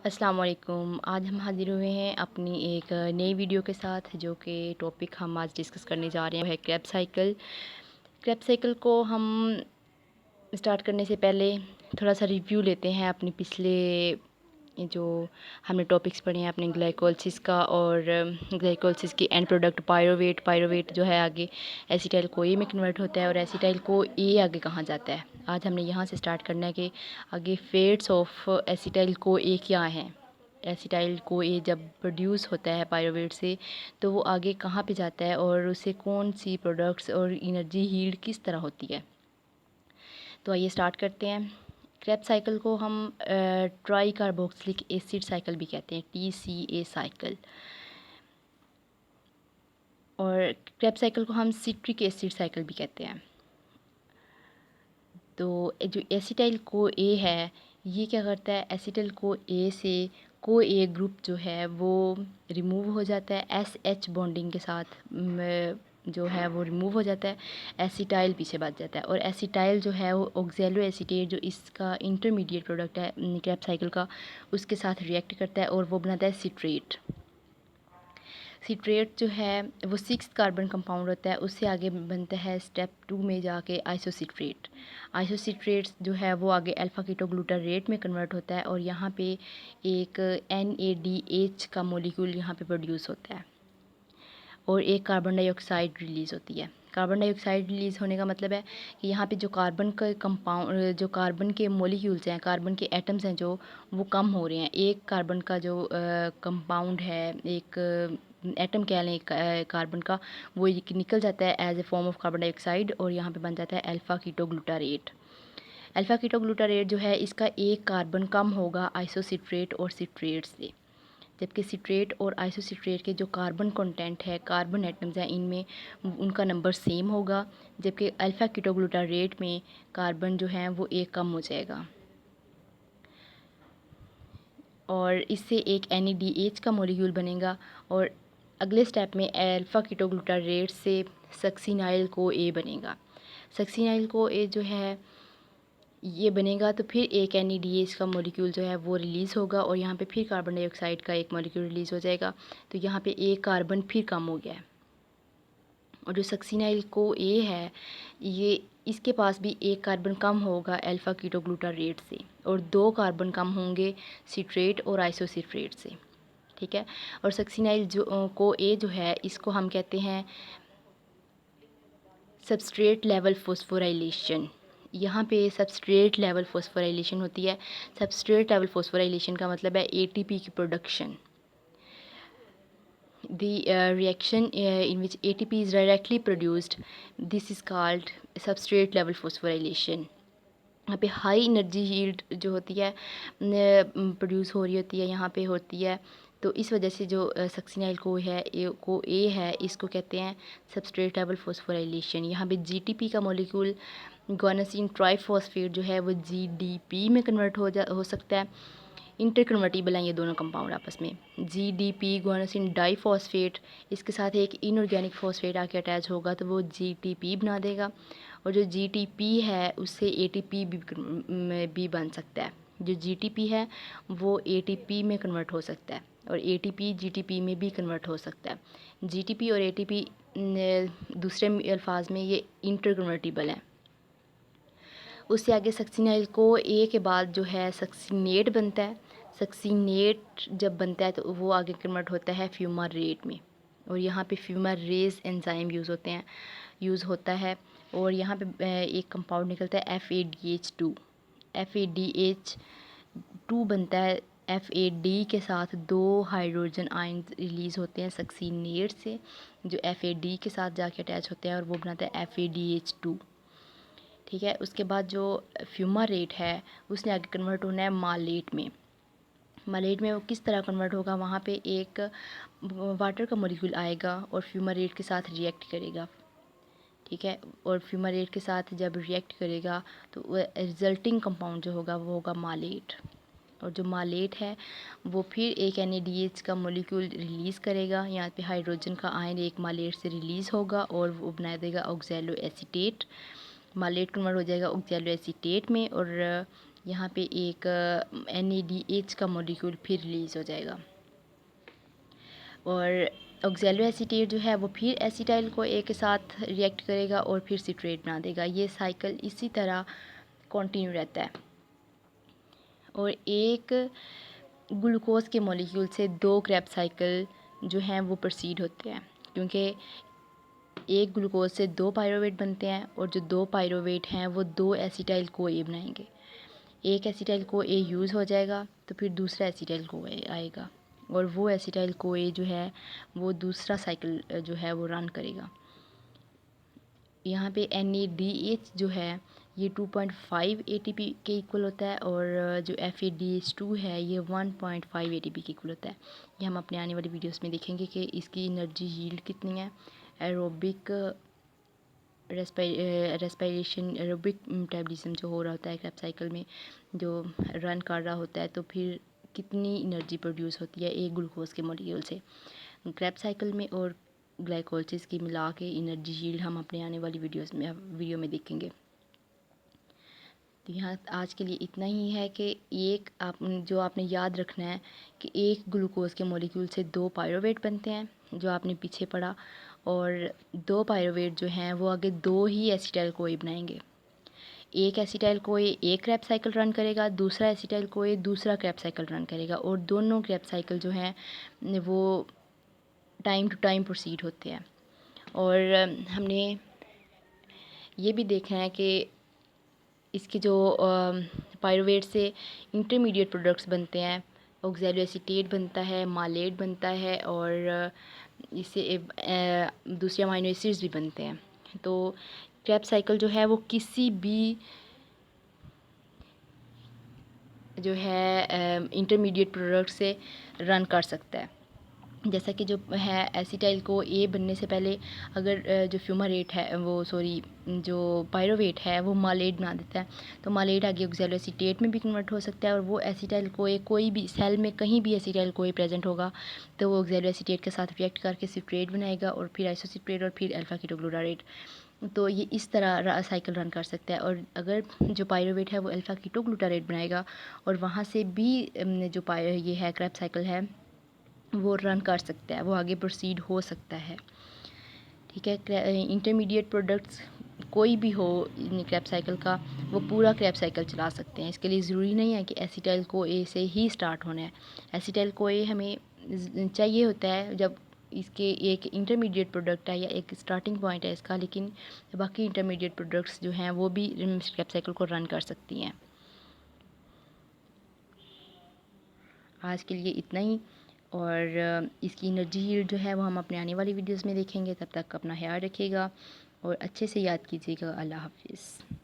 अस्सलाम वालेकुम। आज हम हाज़िर हुए हैं अपनी एक नई वीडियो के साथ, जो कि टॉपिक हम आज डिस्कस करने जा रहे हैं वो है क्रेब साइकिल। क्रेब साइकिल को हम स्टार्ट करने से पहले थोड़ा सा रिव्यू लेते हैं अपने पिछले जो हमने टॉपिक्स पढ़े हैं अपने ग्लाइकोलिसिस का, और ग्लाइकोलिसिस की एंड प्रोडक्ट पायरोवेट जो है आगे एसिटाइल को ए में कन्वर्ट होता है, और एसिटाइल को ए आगे कहाँ जाता है। आज हमने यहाँ से स्टार्ट करना है कि आगे फेट्स ऑफ एसिटाइल को ए क्या हैं। एसिटाइल को ए जब प्रोड्यूस होता है पायरोवेट से, तो वो आगे कहाँ पे जाता है और उससे कौन सी प्रोडक्ट्स और एनर्जी हील्ड किस तरह होती है। तो आइए स्टार्ट करते हैं। क्रेब साइकिल को हम ट्राई कार्बोक्सिलिक एसिड साइकिल भी कहते हैं, TCA साइकिल। और क्रेब साइकिल को हम सिट्रिक एसिड साइकिल भी कहते हैं। तो जो एसिटाइल को ए है, ये क्या करता है, एसिटाइल को ए से को ए ग्रुप जो है वो रिमूव हो जाता है, SH बॉन्डिंग के साथ जो है वो रिमूव हो जाता है, एसिटाइल पीछे बच जाता है। और एसिटाइल जो है वो ऑक्जेलो एसीटेट जो इसका इंटरमीडिएट प्रोडक्ट है क्रेब साइकिल का, उसके साथ रिएक्ट करता है और वो बनाता है सिट्रेट। सिट्रेट जो है वो 6 कार्बन कंपाउंड होता है, उससे आगे बनता है स्टेप 2 में जाके आइसोसिट्रेट। आइसोसिट्रेट जो है वो आगे अल्फ़ा कीटोग्लूटारेट में कन्वर्ट होता है, और यहाँ पे एक NADH का मॉलिक्यूल यहाँ पे प्रोड्यूस होता है, और एक कार्बन डाइऑक्साइड रिलीज़ होती है। कार्बन डाइऑक्साइड रिलीज़ होने का मतलब है कि यहाँ पे जो कार्बन का कंपाउंड, जो कार्बन के मॉलिक्यूल्स हैं, कार्बन के एटम्स हैं जो, वो कम हो रहे हैं। एक कार्बन का जो कंपाउंड है, एक एटम कह लें कार्बन का, वो निकल जाता है as a form of carbon dioxide, और यहाँ पे बन जाता है अल्फ़ा कीटोग्लूटारेट। अल्फ़ा कीटोग्लूटारेट जो है इसका एक कार्बन कम होगा आइसोसिट्रेट और सिट्रेट से, जबकि सिट्रेट और आइसोसिट्रेट के जो कार्बन कंटेंट है, कार्बन एटम्स हैं, इनमें उनका नंबर सेम होगा, जबकि अल्फ़ा कीटोग्लूटारेट में कार्बन जो है वो एक कम हो जाएगा, और इससे एक NADH का मॉलिक्यूल बनेगा। और अगले स्टेप में अल्फ़ा कीटोग्लूटारेट से सक्सिनाइल को ए बनेगा। सक्सिनाइल को ए जो है ये बनेगा, तो फिर एक NADH का मॉलिक्यूल जो है वो रिलीज़ होगा, और यहाँ पे फिर कार्बन डाइऑक्साइड का एक मॉलिक्यूल रिलीज़ हो जाएगा, तो यहाँ पे एक कार्बन फिर कम हो गया है। और जो सक्सिनाइल को ए है, ये इसके पास भी एक कार्बन कम होगा अल्फ़ा कीटोग्लूटारेट से, और 2 कार्बन कम होंगे सिट्रेट और आइसोसिट्रेट से। ठीक है। और सक्सिनाइल जो को ए जो है, इसको हम कहते हैं सबस्ट्रेट लेवल फॉस्फोराइलेशन। यहाँ पे सबस्ट्रेट लेवल फॉस्फोराइलेशन होती है। सबस्ट्रेट लेवल फॉस्फोराइलेशन का मतलब है ATP की production. The reaction in which ATP is directly produced, this is called substrate level phosphorylation. यहाँ पे हाई एनर्जी हील्ड जो होती है प्रोड्यूस हो रही होती है, यहाँ पे होती है। तो इस वजह से जो सक्सिनाइल को ए है, इसको कहते हैं सबस्ट्रेट लेवल फॉस्फोराइलेशन। यहाँ पे GTP का मॉलिक्यूल गुआनोसिन ट्राइफॉस्फेट जो है वो GDP में कन्वर्ट हो सकता है। इंटर कन्वर्टिबल हैं ये दोनों कंपाउंड आपस में। GDP गुआनोसिन डाइफॉस्फेट, इसके साथ एक इनऑर्गेनिक फॉस्फेट आके अटैच होगा, तो वो GTP बना देगा, और जो GTP है उससे ATP भी बन सकता है। जो GTP है वो ATP में कन्वर्ट हो सकता है, और ATP GTP में भी कन्वर्ट हो सकता है। GTP और ATP दूसरे अल्फाज में ये इंटर कन्वर्टिबल है। उससे आगे सक्सिनाइल को ए के बाद जो है सक्सिनेट बनता है। सक्सिनेट जब बनता है तो वो आगे कन्वर्ट होता है फ्यूमारेट में, और यहाँ पे फ्यूमारेज एंजाइम यूज़ होता है, और यहाँ पे एक कंपाउंड निकलता है FADH2। FADH2 बनता है। FAD के साथ 2 हाइड्रोजन आयन रिलीज़ होते हैं सक्सिनेट से, जो FAD के साथ जाके अटैच होते हैं, और वो बनाता है FADH2। ठीक है। उसके बाद जो फ्यूमारेट है उसने आगे कन्वर्ट होना है मालेट में। मालेट में वो किस तरह कन्वर्ट होगा, वहाँ पे एक वाटर का मॉलिक्यूल आएगा और फ्यूमारेट के साथ रिएक्ट करेगा। ठीक है। और फ्यूमारेट के साथ जब रिएक्ट करेगा तो रिजल्टिंग कंपाउंड जो होगा वो होगा मालेट। और जो मालेट है वो फिर एक NADH का मॉलिक्यूल रिलीज़ करेगा। यहाँ पे हाइड्रोजन का आयन एक मालेट से रिलीज़ होगा, और वो बना देगा ऑक्जेलो एसीटेट। मालेट कन्वर्ट हो जाएगा ऑक्जेलो एसीटेट में, और यहाँ पे एक NADH का मॉलिक्यूल फिर रिलीज़ हो जाएगा और ऑक्सैलो एसीटेट जो है वो फिर एसिटाइल को ए के साथ रिएक्ट करेगा और फिर सिट्रेट बना देगा। ये साइकिल इसी तरह कंटिन्यू रहता है और एक ग्लूकोज के मॉलिक्यूल से 2 क्रैब साइकिल जो हैं वो प्रोसीड होते हैं, क्योंकि एक ग्लूकोज से 2 पायरोवेट बनते हैं और जो 2 पायरोवेट हैं वो 2 एसिटाइल को ए बनाएंगे। एक एसिटाइल को ए यूज़ हो जाएगा तो फिर दूसरा एसिटाइल को ए आएगा और वो एसिटाइल को ए जो है वो दूसरा साइकिल जो है वो रन करेगा। यहाँ पे NADH जो है ये 2.5 ATP के इक्वल होता है और जो FADH2 है ये 1.5 ATP के इक्वल होता है। ये हम अपने आने वाली वीडियोस में देखेंगे कि इसकी एनर्जी यील्ड कितनी है। एरोबिक रेस्पिरेशन एरोबिक मेटाबॉलिज्म जो हो रहा होता है क्रैब साइकिल में, जो रन कर रहा होता है, तो फिर कितनी एनर्जी प्रोड्यूस होती है एक ग्लूकोज के मॉलिक्यूल से क्रैब साइकिल में और ग्लाइकोलिसिस की मिला के एनर्जी यील्ड हम अपने आने वाली वीडियो में देखेंगे। तो यहाँ आज के लिए इतना ही है कि जो आपने याद रखना है कि एक ग्लूकोज के मॉलिक्यूल से 2 पायरोवेट बनते हैं जो आपने पीछे पढ़ा, और 2 पायरोवेट जो हैं वो आगे 2 ही एसिटाइल कोई बनाएंगे। एक एसिटाइल कोई एक क्रैब साइकिल रन करेगा, दूसरा एसिटाइल कोई दूसरा क्रैब साइकिल रन करेगा और दोनों क्रैब साइकिल जो हैं वो टाइम टू टाइम प्रोसीड होते हैं। और हमने ये भी देखना है कि इसके जो पायरुवेट से इंटरमीडिएट प्रोडक्ट्स बनते हैं, ऑक्सैलो एसीटेट बनता है, मालेट बनता है और इससे दूसरे अमाइनो एसिड्स भी बनते हैं। तो क्रैब साइकिल जो है वो किसी भी जो है इंटरमीडिएट प्रोडक्ट से रन कर सकता है। जैसा कि जो है एसिटाइल को ए बनने से पहले अगर जो फ्यूमारेट है वो जो पायरोवेट है वो मालेट बना देता है, तो मालेट आगे ऑक्सैलो एसीटेट में भी कन्वर्ट हो सकता है और वो एसिटाइल को ए कोई भी सेल में कहीं भी एसिटाइल को ए प्रेजेंट होगा तो वो ऑक्सैलो एसीटेट के साथ रिएक्ट करके सिट्रेट बनाएगा और फिर आइसोसिट्रेट और फिर अल्फा कीटोग्लूटारेट। तो ये इस तरह साइकिल रन कर सकता है और अगर जो पायरोवेट है वो अल्फा कीटोग्लूटारेट बनाएगा और वहाँ से भी जो ये है क्रैब साइकिल है वो रन कर सकता है, वो आगे प्रोसीड हो सकता है। ठीक है, इंटरमीडिएट प्रोडक्ट्स कोई भी हो क्रैब साइकिल का, वो पूरा क्रैब साइकिल चला सकते हैं। इसके लिए ज़रूरी नहीं है कि एसिटाइल को ए से ही स्टार्ट होना है। एसिटाइल को ए हमें चाहिए होता है जब इसके एक इंटरमीडिएट प्रोडक्ट है या एक स्टार्टिंग पॉइंट है इसका, लेकिन बाकी इंटरमीडिएट प्रोडक्ट्स जो हैं वो भी क्रैब साइकिल को रन कर सकती हैं। आज के लिए इतना ही और इसकी एनर्जी यील्ड जो है वो हम अपने आने वाली वीडियोस में देखेंगे। तब तक अपना ख्याल रखिएगा और अच्छे से याद कीजिएगा। अल्लाह हाफिज़।